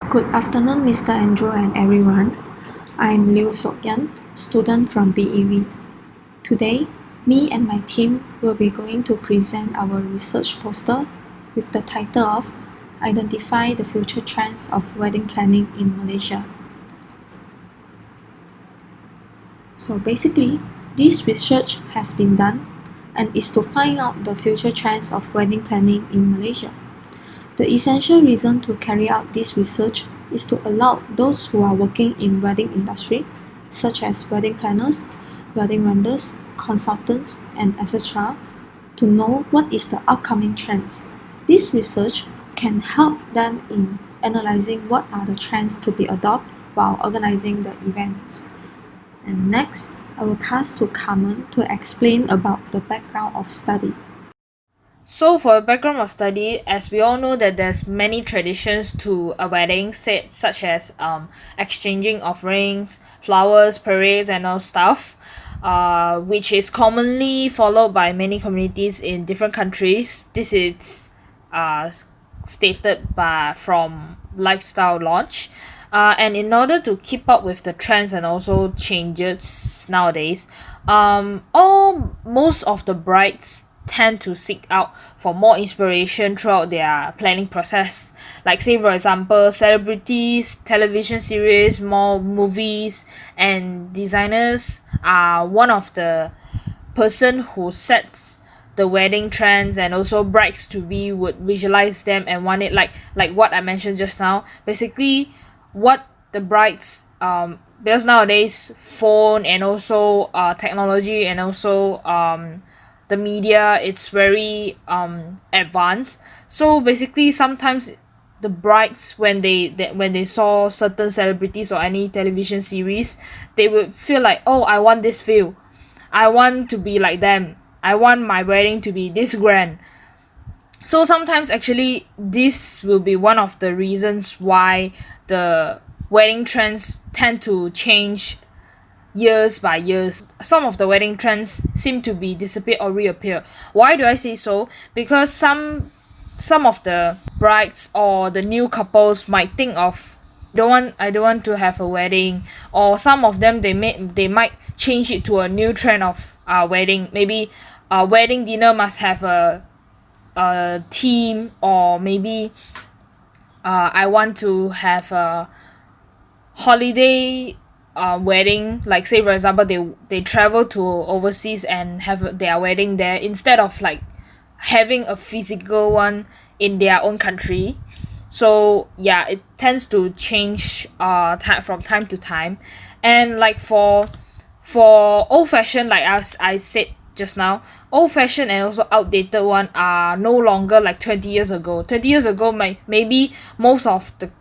Good afternoon, Mr. Andrew and everyone. I'm Liu Sokyan, student from BEV. Today, me and my team will be going to present our research poster with the title of Identify the Future Trends of Wedding Planning in Malaysia. So basically, this research has been done and is to find out the future trends of wedding planning in Malaysia. The essential reason to carry out this research is to allow those who are working in wedding industry, such as wedding planners, wedding vendors, consultants, and etc., to know what is the upcoming trends. This research can help them in analyzing what are the trends to be adopted while organizing the events. And next, I will pass to Carmen to explain about the background of study. So for the background of study, as we all know that there's many traditions to a wedding, such as exchanging of rings, flowers, parades, and all stuff, which is commonly followed by many communities in different countries. This is uh, stated by from Lifestyle Launch. And in order to keep up with the trends and also changes nowadays, most of the brides tend to seek out for more inspiration throughout their planning process. Like say for example, celebrities, television series, more movies, and designers are one of the person who sets the wedding trends, and also brides to be would visualize them and want it like what I mentioned just now. Basically, what the brides because nowadays phone and also technology and also the media, it's very advanced. So basically sometimes the brides, when they saw certain celebrities or any television series, they would feel like, oh, I want this feel, I want to be like them, I want my wedding to be this grand. So sometimes actually this will be one of the reasons why the wedding trends tend to change years by years. Some of the wedding trends seem to be disappear or reappear. Why do I say so? Because some of the brides or the new couples might think of, I don't want to have a wedding, or some of them they might change it to a new trend of wedding. Maybe a wedding dinner must have a theme, or maybe I want to have a holiday wedding. Like say for example, they travel to overseas and have their wedding there instead of like having a physical one in their own country. So yeah, it tends to change from time to time. And like for old fashioned, like as I said just now, old fashioned and also outdated one are no longer like 20 years ago. 20 years ago, maybe most of the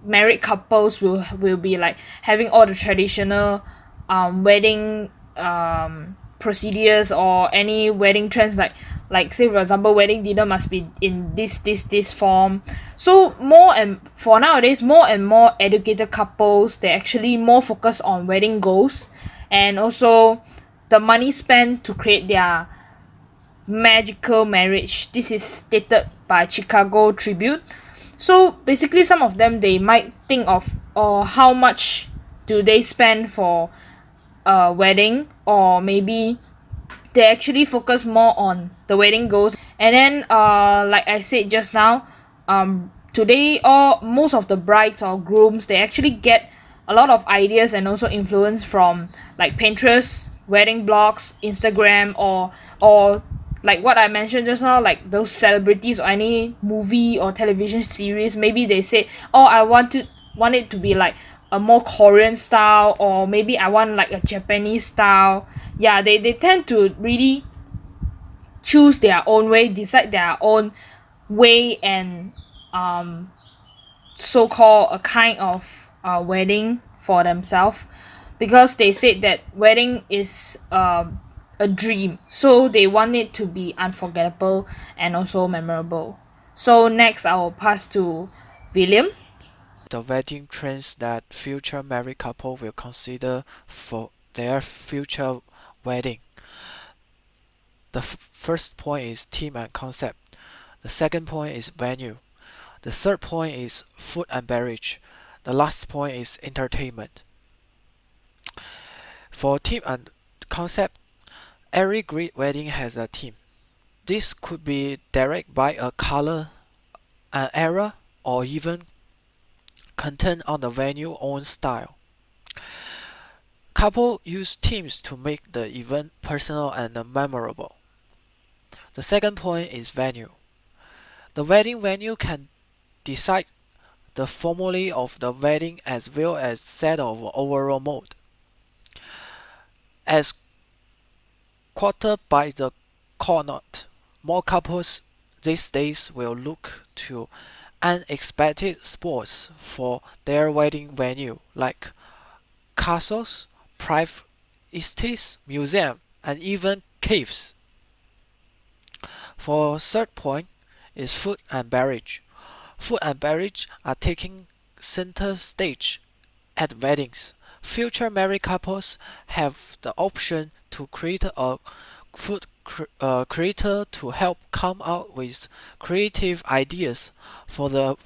married couples will be like having all the traditional wedding procedures, or any wedding trends, like say for example, wedding dinner must be in this form. So more and for nowadays, more and more educated couples, they actually more focus on wedding goals, and also the money spent to create their magical marriage. This is stated by Chicago Tribune. So basically some of them, they might think of, or how much do they spend for a wedding, or maybe they actually focus more on the wedding goals. And then like I said just now, today all most of the brides or grooms, they actually get a lot of ideas and also influence from like Pinterest, wedding blogs, Instagram, or like what I mentioned just now, like those celebrities or any movie or television series. Maybe they say, oh, want it to be like a more Korean style, or maybe I want like a Japanese style. Yeah, they tend to really choose their own way, decide their own way, and um so-called a kind of wedding for themselves, because they said that wedding is a dream, so they want it to be unforgettable and also memorable. So next I will pass to William. The wedding trends that future married couple will consider for their future wedding. The first point is theme and concept. The second point is venue. The third point is food and beverage. The last point is entertainment. For theme and concept, every great wedding has a theme. This could be directed by a color, an era, or even content on the venue's own style. Couple use themes to make the event personal and memorable. The second point is venue. The wedding venue can decide the formulae of the wedding as well as set of overall mode. As quoted by the keynote, more couples these days will look to unexpected spots for their wedding venue, like castles, private estates, museums, and even caves. For third point is food and beverage. Food and beverage are taking center stage at weddings. Future married couples have the option to create a food creator to help come out with creative ideas for the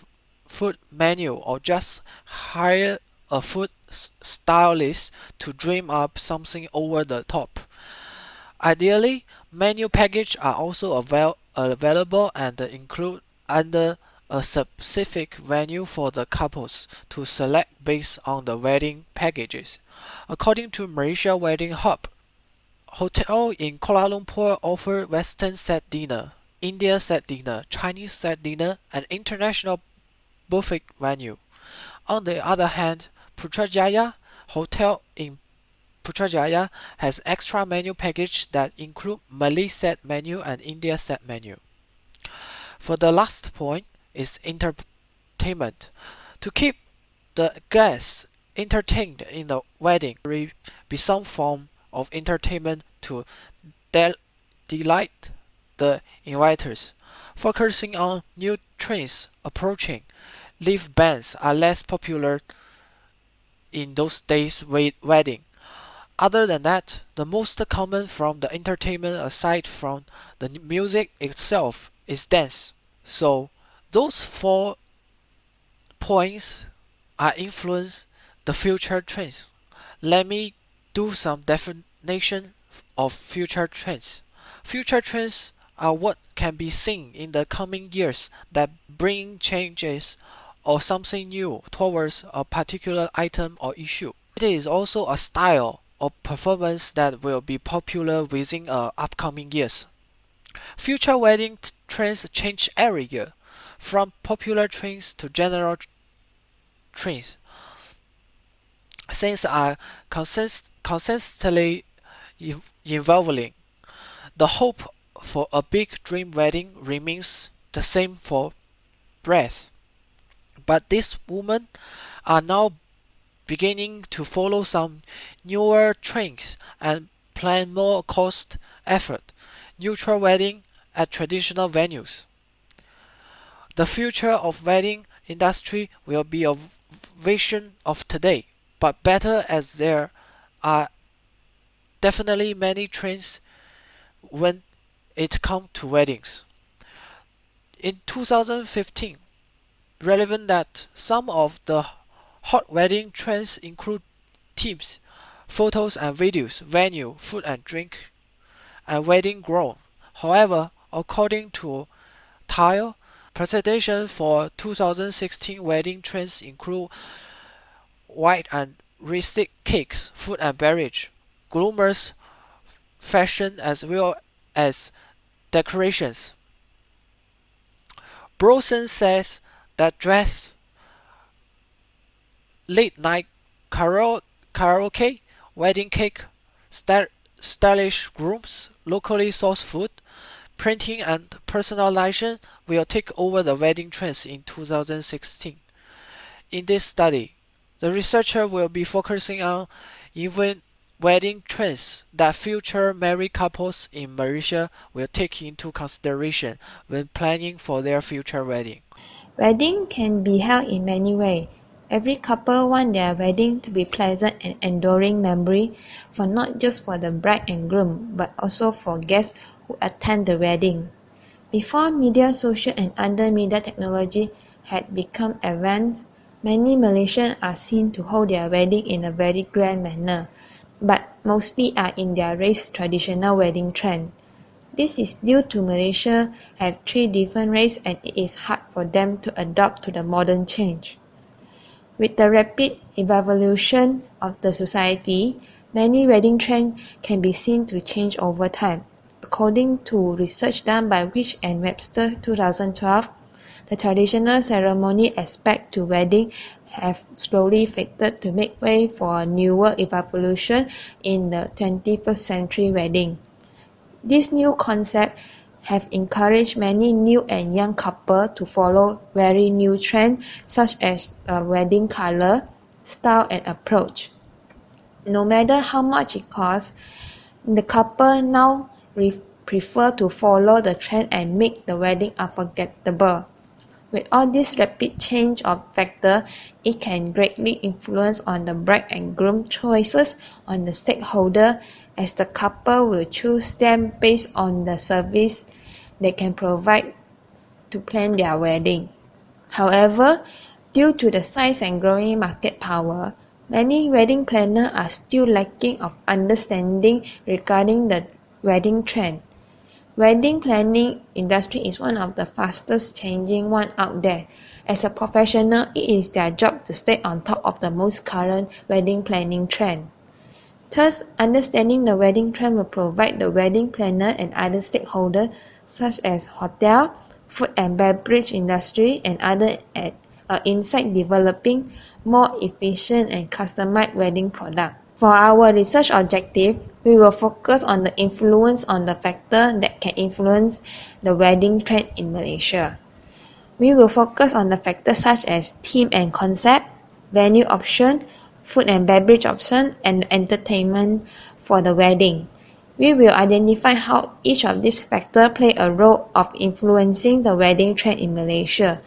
food menu, or just hire a food stylist to dream up something over the top. Ideally, menu packages are also available and include under a specific venue for the couples to select based on the wedding packages. According to Malaysia Wedding Hub, hotel in Kuala Lumpur offer Western set dinner, India set dinner, Chinese set dinner, and international buffet menu. On the other hand, Putrajaya Hotel in Putrajaya has extra menu package that include Malay set menu and India set menu. For the last point is entertainment. To keep the guests entertained in the wedding, there will be some form of entertainment to delight the inviters. Focusing on new trends approaching, live bands are less popular in those days' wedding. Other than that, the most common from the entertainment aside from the music itself is dance. So those 4 points are influence the future trends. Let me do some definition of future trends. Future trends are what can be seen in the coming years that bring changes or something new towards a particular item or issue. It is also a style or performance that will be popular within upcoming years. Future wedding trends change every year, from popular trends to general trends. Things are constantly evolving. The hope for a big dream wedding remains the same for brides, but these women are now beginning to follow some newer trends and plan more cost-effort neutral wedding at traditional venues. The future of wedding industry will be a vision of today, but better, as there are definitely many trends when it comes to weddings. In 2015, relevant that some of the hot wedding trends include themes, photos and videos, venue, food and drink, and wedding groom. However, according to Tile, presentation for 2016 wedding trends include white and rustic cakes, food and beverage, groomers, fashion as well as decorations. Brosen says that dress, late night karaoke, wedding cake, stylish grooms, locally sourced food, printing and personalization will take over the wedding trends in 2016. In this study, the researcher will be focusing on even wedding trends that future married couples in Malaysia will take into consideration when planning for their future wedding. Wedding can be held in many ways. Every couple want their wedding to be pleasant and enduring memory for not just for the bride and groom, but also for guests who attend the wedding. Before media, social and other media technology had become advanced, many Malaysians are seen to hold their wedding in a very grand manner, but mostly are in their race traditional wedding trend. This is due to Malaysia have 3 different races and it is hard for them to adapt to the modern change. With the rapid evolution of the society, many wedding trends can be seen to change over time. According to research done by Rich and Webster 2012, the traditional ceremony aspect to wedding have slowly faded to make way for a newer evolution in the 21st century wedding. This new concept have encouraged many new and young couples to follow very new trends such as wedding color, style and approach. No matter how much it costs, the couple now prefer to follow the trend and make the wedding unforgettable. With all this rapid change of factor, it can greatly influence on the bride and groom choices on the stakeholder, as the couple will choose them based on the service they can provide to plan their wedding. However, due to the size and growing market power, many wedding planners are still lacking of understanding regarding the wedding trend. Wedding planning industry is one of the fastest changing one out there. As a professional, it is their job to stay on top of the most current wedding planning trend. Thus, understanding the wedding trend will provide the wedding planner and other stakeholders such as hotel, food and beverage industry and other insight developing more efficient and customized wedding product. For our research objective, we will focus on the influence on the factor that can influence the wedding trend in Malaysia. We will focus on the factors such as theme and concept, venue option, food and beverage option, and entertainment for the wedding. We will identify how each of these factors play a role of influencing the wedding trend in Malaysia.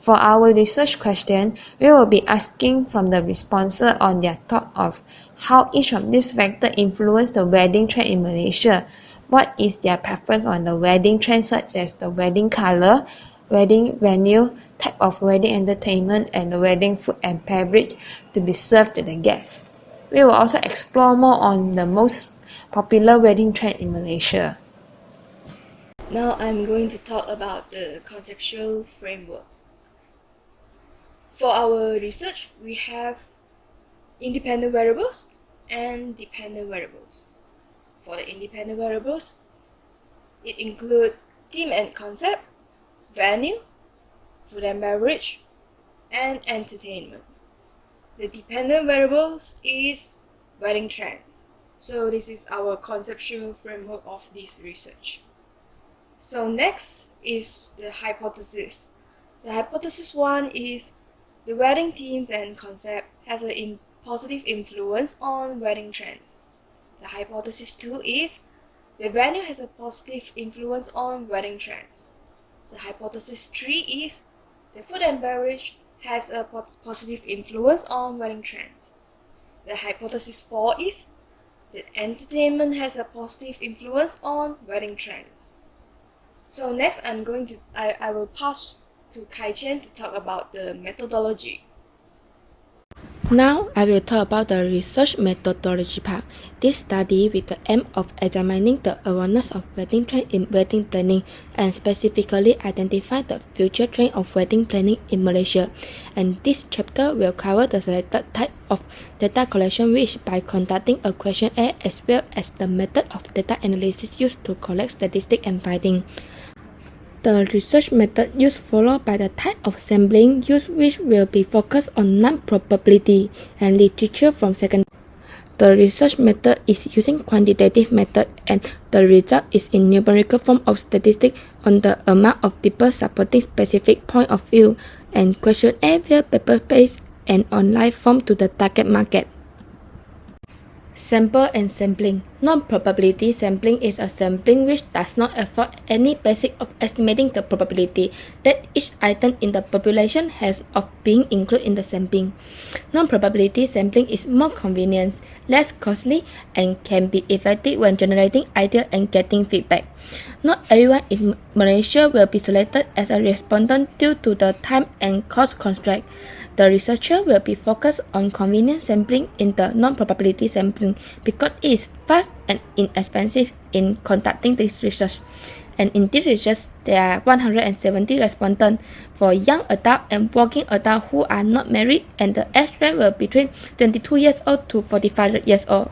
For our research question, we will be asking from the respondents on their thought of how each of these factors influence the wedding trend in Malaysia. What is their preference on the wedding trend such as the wedding color, wedding venue, type of wedding entertainment, and the wedding food and beverage to be served to the guests. We will also explore more on the most popular wedding trend in Malaysia. Now I'm going to talk about the conceptual framework. For our research, we have independent variables and dependent variables. For the independent variables, it includes theme and concept, venue, food and beverage, and entertainment. The dependent variables is wedding trends. So this is our conceptual framework of this research. So next is the hypothesis. The hypothesis 1 is the wedding themes and concept has a positive influence on wedding trends. The hypothesis 2 is the venue has a positive influence on wedding trends. The hypothesis 3 is the food and beverage has a positive influence on wedding trends. The hypothesis 4 is that entertainment has a positive influence on wedding trends. So next I will pass to Kai Chen to talk about the methodology. Now I will talk about the research methodology part. This study with the aim of examining the awareness of wedding trend in wedding planning and specifically identify the future trend of wedding planning in Malaysia. And this chapter will cover the selected type of data collection which by conducting a questionnaire as well as the method of data analysis used to collect statistics and findings. The research method used followed by the type of sampling used which will be focused on non-probability and literature from second. The research method is using quantitative method and the result is in numerical form of statistics on the amount of people supporting specific point of view and questionnaire via paper-based and online form to the target market. Sample and sampling. Non-probability sampling is a sampling which does not afford any basis of estimating the probability that each item in the population has of being included in the sampling. Non-probability sampling is more convenient, less costly, and can be effective when generating ideas and getting feedback. Not everyone in Malaysia will be selected as a respondent due to the time and cost constraint. The researcher will be focused on convenient sampling in the non-probability sampling because it is fast and inexpensive in conducting this research. And in this research, there are 170 respondents for young adults and working adults who are not married, and the age range will be between 22 years old to 45 years old.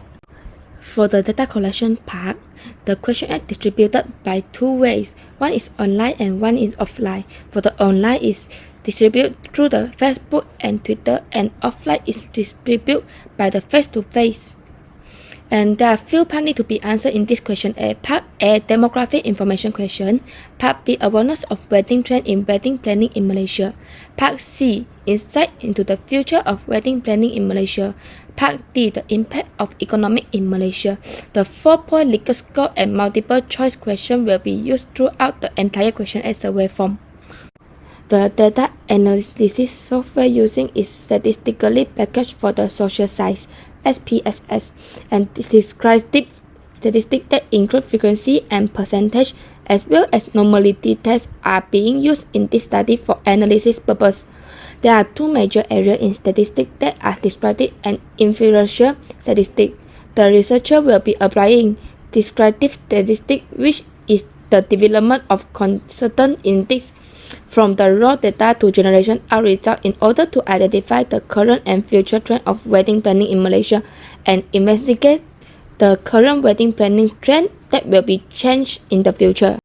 For the data collection part, the questionnaire is distributed by two ways. One is online and one is offline. For the online is distributed through the Facebook and Twitter, and offline is distributed by the face-to-face. And there are few parts need to be answered in this questionnaire. Part A, demographic information question. Part B, awareness of wedding trend in wedding planning in Malaysia. Part C, insight into the future of wedding planning in Malaysia. Part D, the impact of economic in Malaysia. The 4-point Likert score and multiple choice question will be used throughout the entire questionnaire survey form. The data analysis software using is statistically packaged for the social science (SPSS) and descriptive statistics that include frequency and percentage, as well as normality tests, are being used in this study for analysis purposes. There are two major areas in statistics that are descriptive and inferential statistics. The researcher will be applying descriptive statistics, which is the development of consistent index from the raw data to generation out results in order to identify the current and future trend of wedding planning in Malaysia and investigate the current wedding planning trend that will be changed in the future.